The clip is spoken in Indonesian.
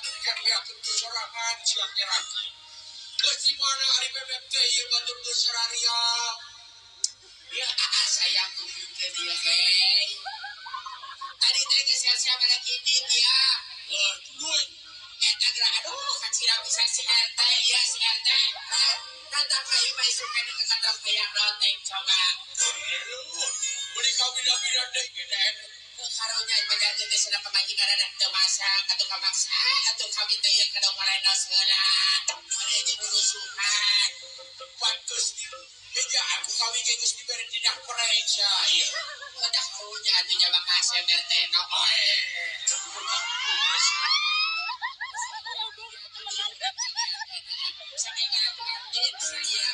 kan lihat sorangan siang nyeraki. Geus mana ari bebek teh ieu batur geus sararia. Ya sayang kudu ke dia hei. Tadi teh geus siap-siap lagi ya. Tuluy. Eta geura aduh kacira bisa si RT ya si RT. Tata kayu mah isu kene ke kantor yang roteng coba. Beli kabina-bina deh gede. Karunya pajar gede sedang pemajikan anak teu masak atau kamaksa atau kami teh yang kada marenos heula. Mane jeung rusuhan. Pantes ya aku kawin ke Gusti bere tidak percaya. Udah karunya atuh jaba ka SMRT no. Sampai kan saya.